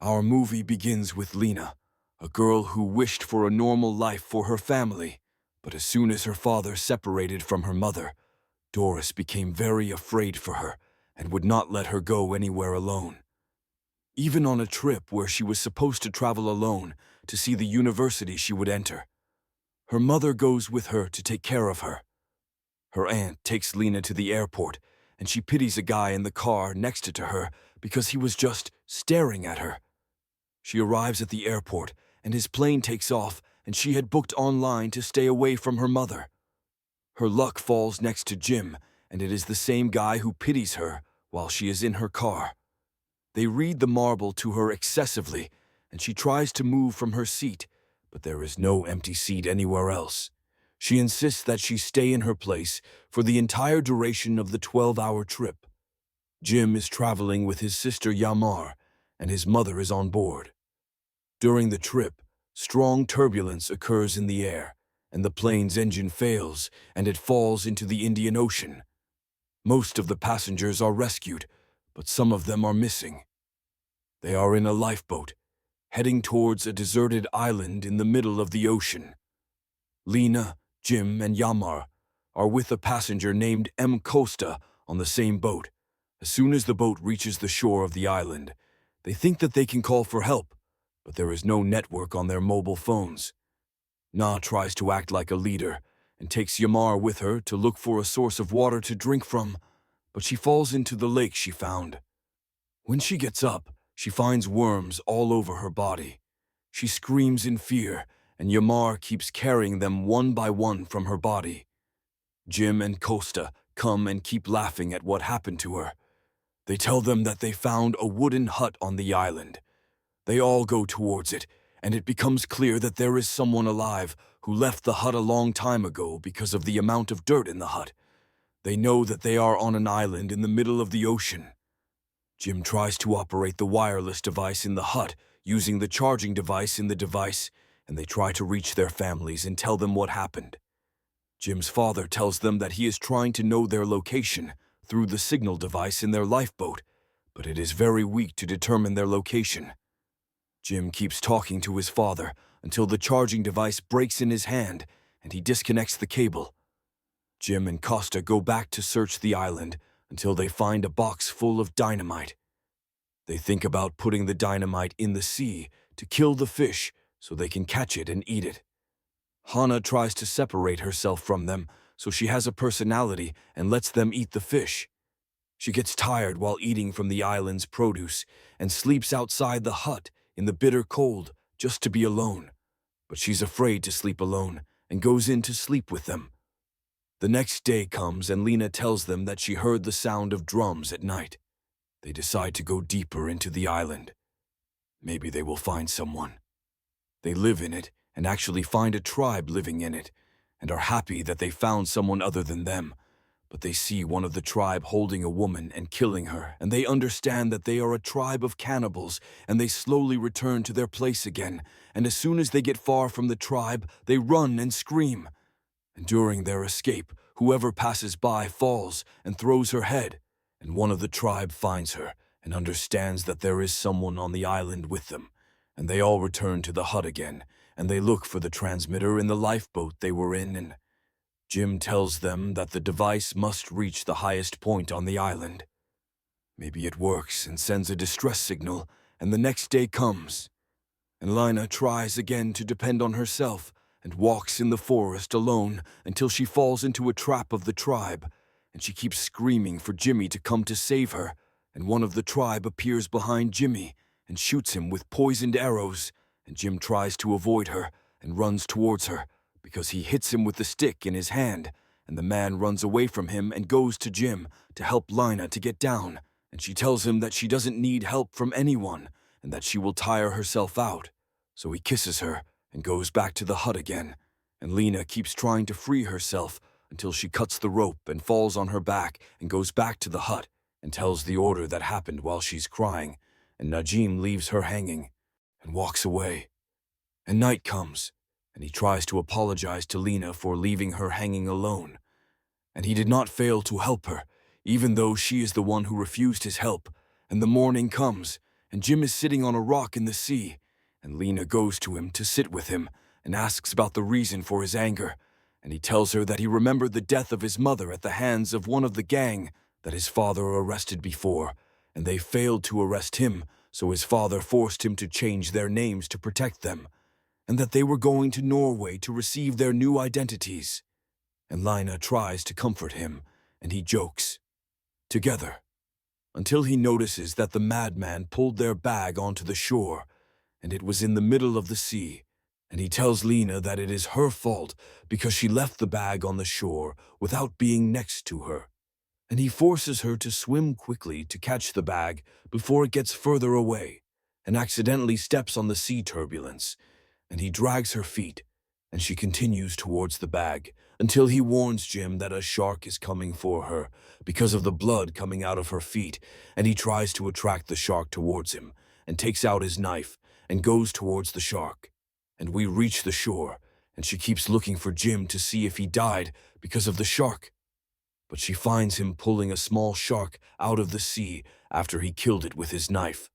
Our movie begins with Lena, a girl who wished for a normal life for her family, but as soon as her father separated from her mother, Doris became very afraid for her and would not let her go anywhere alone. Even on a trip where she was supposed to travel alone to see the university she would enter, her mother goes with her to take care of her. Her aunt takes Lena to the airport, and she pities a guy in the car next to her because he was just staring at her. She arrives at the airport, and his plane takes off, and she had booked online to stay away from her mother. Her luck falls next to Jim, and it is the same guy who pities her while she is in her car. They read the marble to her excessively, and she tries to move from her seat, but there is no empty seat anywhere else. She insists that she stay in her place for the entire duration of the 12-hour trip. Jim is traveling with his sister Yamar, and his mother is on board. During the trip, strong turbulence occurs in the air, and the plane's engine fails, and it falls into the Indian Ocean. Most of the passengers are rescued, but some of them are missing. They are in a lifeboat, heading towards a deserted island in the middle of the ocean. Lena, Jim, and Yamar are with a passenger named M. Costa on the same boat. As soon as the boat reaches the shore of the island, they think that they can call for help, but there is no network on their mobile phones. Na tries to act like a leader and takes Yamar with her to look for a source of water to drink from, but she falls into the lake she found. When she gets up, she finds worms all over her body. She screams in fear, and Yamar keeps carrying them one by one from her body. Jim and Costa come and keep laughing at what happened to her. They tell them that they found a wooden hut on the island. They all go towards it, and it becomes clear that there is someone alive who left the hut a long time ago because of the amount of dirt in the hut. They know that they are on an island in the middle of the ocean. Jim tries to operate the wireless device in the hut using the charging device in the device, and they try to reach their families and tell them what happened. Jim's father tells them that he is trying to know their location through the signal device in their lifeboat, but it is very weak to determine their location. Jim keeps talking to his father until the charging device breaks in his hand and he disconnects the cable. Jim and Costa go back to search the island until they find a box full of dynamite. They think about putting the dynamite in the sea to kill the fish so they can catch it and eat it. Hana tries to separate herself from them so she has a personality and lets them eat the fish. She gets tired while eating from the island's produce and sleeps outside the hut in the bitter cold just to be alone. But she's afraid to sleep alone and goes in to sleep with them. The next day comes and Lena tells them that she heard the sound of drums at night. They decide to go deeper into the island. Maybe they will find someone. They live in it and actually find a tribe living in it and are happy that they found someone other than them. But they see one of the tribe holding a woman and killing her, and they understand that they are a tribe of cannibals, and they slowly return to their place again, and as soon as they get far from the tribe, they run and scream. And during their escape, whoever passes by falls and throws her head, and one of the tribe finds her and understands that there is someone on the island with them, and they all return to the hut again, and they look for the transmitter in the lifeboat they were in, and Jim tells them that the device must reach the highest point on the island. Maybe it works and sends a distress signal, and the next day comes. And Lina tries again to depend on herself and walks in the forest alone until she falls into a trap of the tribe, and she keeps screaming for Jimmy to come to save her, and one of the tribe appears behind Jimmy and shoots him with poisoned arrows, and Jim tries to avoid her and runs towards her, because he hits him with the stick in his hand, and the man runs away from him and goes to Jim to help Lina to get down, and she tells him that she doesn't need help from anyone and that she will tire herself out. So he kisses her and goes back to the hut again, and Lina keeps trying to free herself until she cuts the rope and falls on her back and goes back to the hut and tells the order that happened while she's crying, and Najim leaves her hanging and walks away. And night comes, and he tries to apologize to Lina for leaving her hanging alone. And he did not fail to help her, even though she is the one who refused his help, and the morning comes, and Jim is sitting on a rock in the sea, and Lena goes to him to sit with him and asks about the reason for his anger, and he tells her that he remembered the death of his mother at the hands of one of the gang that his father arrested before, and they failed to arrest him, so his father forced him to change their names to protect them, and that they were going to Norway to receive their new identities. And Lina tries to comfort him, and he jokes. Together, until he notices that the madman pulled their bag onto the shore, and it was in the middle of the sea, and he tells Lena that it is her fault because she left the bag on the shore without being next to her, and he forces her to swim quickly to catch the bag before it gets further away, and accidentally steps on the sea turbulence, and he drags her feet, and she continues towards the bag until he warns Jim that a shark is coming for her because of the blood coming out of her feet, and he tries to attract the shark towards him and takes out his knife and goes towards the shark. And we reach the shore, and she keeps looking for Jim to see if he died because of the shark. But she finds him pulling a small shark out of the sea after he killed it with his knife.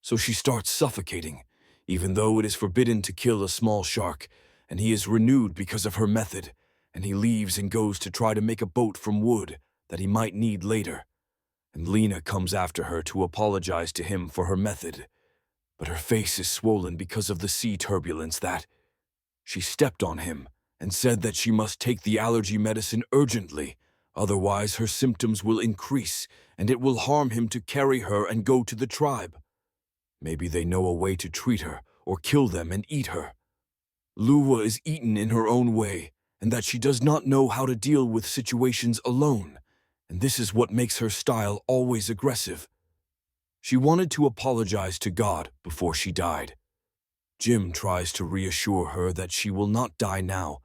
So she starts suffocating, even though it is forbidden to kill a small shark, and he is renewed because of her method, and he leaves and goes to try to make a boat from wood that he might need later. And Lena comes after her to apologize to him for her method, but her face is swollen because of the sea turbulence that she stepped on him and said that she must take the allergy medicine urgently, otherwise her symptoms will increase and it will harm him to carry her and go to the tribe. Maybe they know a way to treat her or kill them and eat her. Luwa is eaten in her own way, and that she does not know how to deal with situations alone, and this is what makes her style always aggressive. She wanted to apologize to God before she died. Jim tries to reassure her that she will not die now,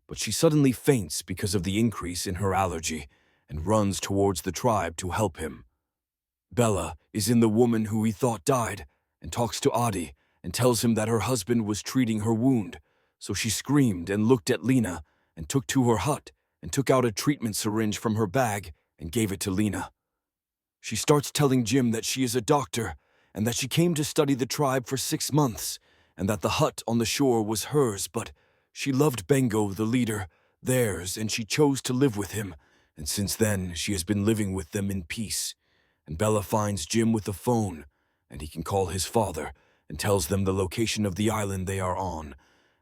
but she suddenly faints because of the increase in her allergy and runs towards the tribe to help him. Bella is in the woman who he thought died and talks to Adi and tells him that her husband was treating her wound, so she screamed and looked at Lena and took to her hut and took out a treatment syringe from her bag and gave it to Lena. She starts telling Jim that she is a doctor and that she came to study the tribe for 6 months and that the hut on the shore was hers, but she loved Bengo, the leader, theirs, and she chose to live with him, and since then she has been living with them in peace. And Bella finds Jim with a phone, and he can call his father and tells them the location of the island they are on,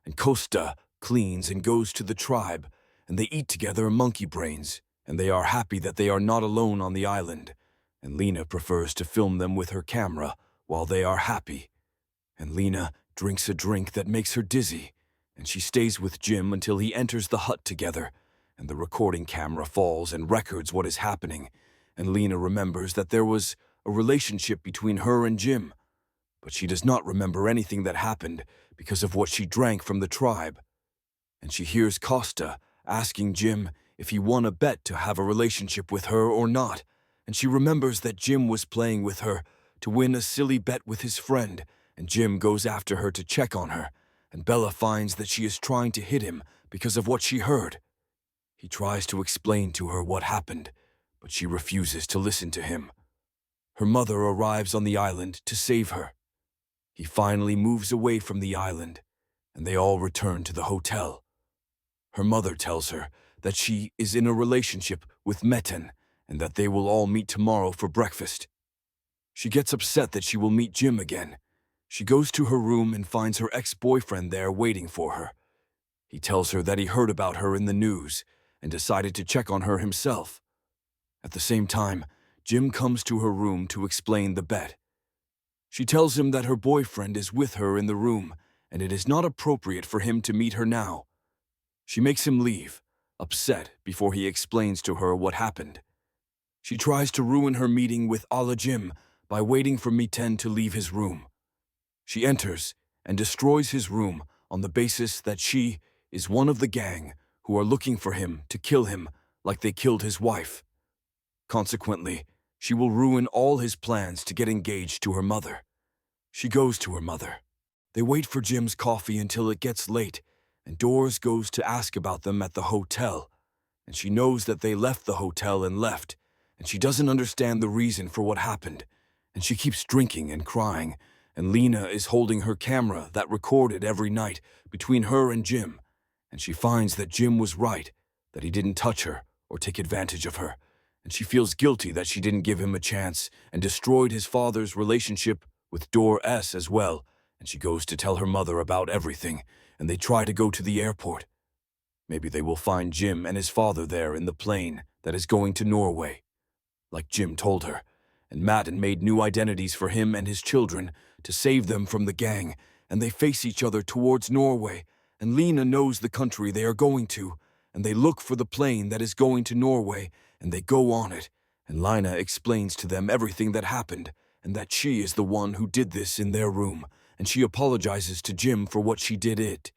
and Costa cleans and goes to the tribe, and they eat together monkey brains, and they are happy that they are not alone on the island, and Lena prefers to film them with her camera while they are happy. And Lena drinks a drink that makes her dizzy, and she stays with Jim until he enters the hut together, and the recording camera falls and records what is happening, and Lena remembers that there was a relationship between her and Jim, but she does not remember anything that happened because of what she drank from the tribe. And she hears Costa asking Jim if he won a bet to have a relationship with her or not, and she remembers that Jim was playing with her to win a silly bet with his friend, and Jim goes after her to check on her, and Bella finds that she is trying to hit him because of what she heard. He tries to explain to her what happened, but she refuses to listen to him. Her mother arrives on the island to save her. He finally moves away from the island, and they all return to the hotel. Her mother tells her that she is in a relationship with Metin and that they will all meet tomorrow for breakfast. She gets upset that she will meet Jim again. She goes to her room and finds her ex-boyfriend there waiting for her. He tells her that he heard about her in the news and decided to check on her himself. At the same time, Jim comes to her room to explain the bet. She tells him that her boyfriend is with her in the room and it is not appropriate for him to meet her now. She makes him leave, upset before he explains to her what happened. She tries to ruin her meeting with Allah Jim by waiting for Miten to leave his room. She enters and destroys his room on the basis that she is one of the gang who are looking for him to kill him like they killed his wife. Consequently, she will ruin all his plans to get engaged to her mother. She goes to her mother. They wait for Jim's coffee until it gets late, and Doris goes to ask about them at the hotel, and she knows that they left the hotel and left, and she doesn't understand the reason for what happened, and she keeps drinking and crying, and Lena is holding her camera that recorded every night between her and Jim, and she finds that Jim was right, that he didn't touch her or take advantage of her, and she feels guilty that she didn't give him a chance and destroyed his father's relationship with Doris as well, and she goes to tell her mother about everything, and they try to go to the airport. Maybe they will find Jim and his father there in the plane that is going to Norway, like Jim told her, and Madden made new identities for him and his children to save them from the gang, and they face each other towards Norway, and Lena knows the country they are going to, and they look for the plane that is going to Norway, and they go on it, and Lina explains to them everything that happened, and that she is the one who did this in their room, and she apologizes to Jim for what she did it.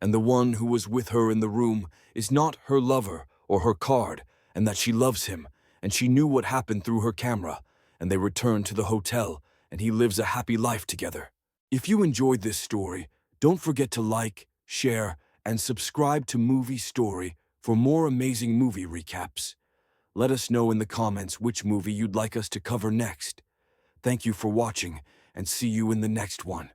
And the one who was with her in the room is not her lover or her card, and that she loves him, and she knew what happened through her camera, and they return to the hotel, and he lives a happy life together. If you enjoyed this story, don't forget to like, share, and subscribe to Movie Story for more amazing movie recaps. Let us know in the comments which movie you'd like us to cover next. Thank you for watching, and see you in the next one.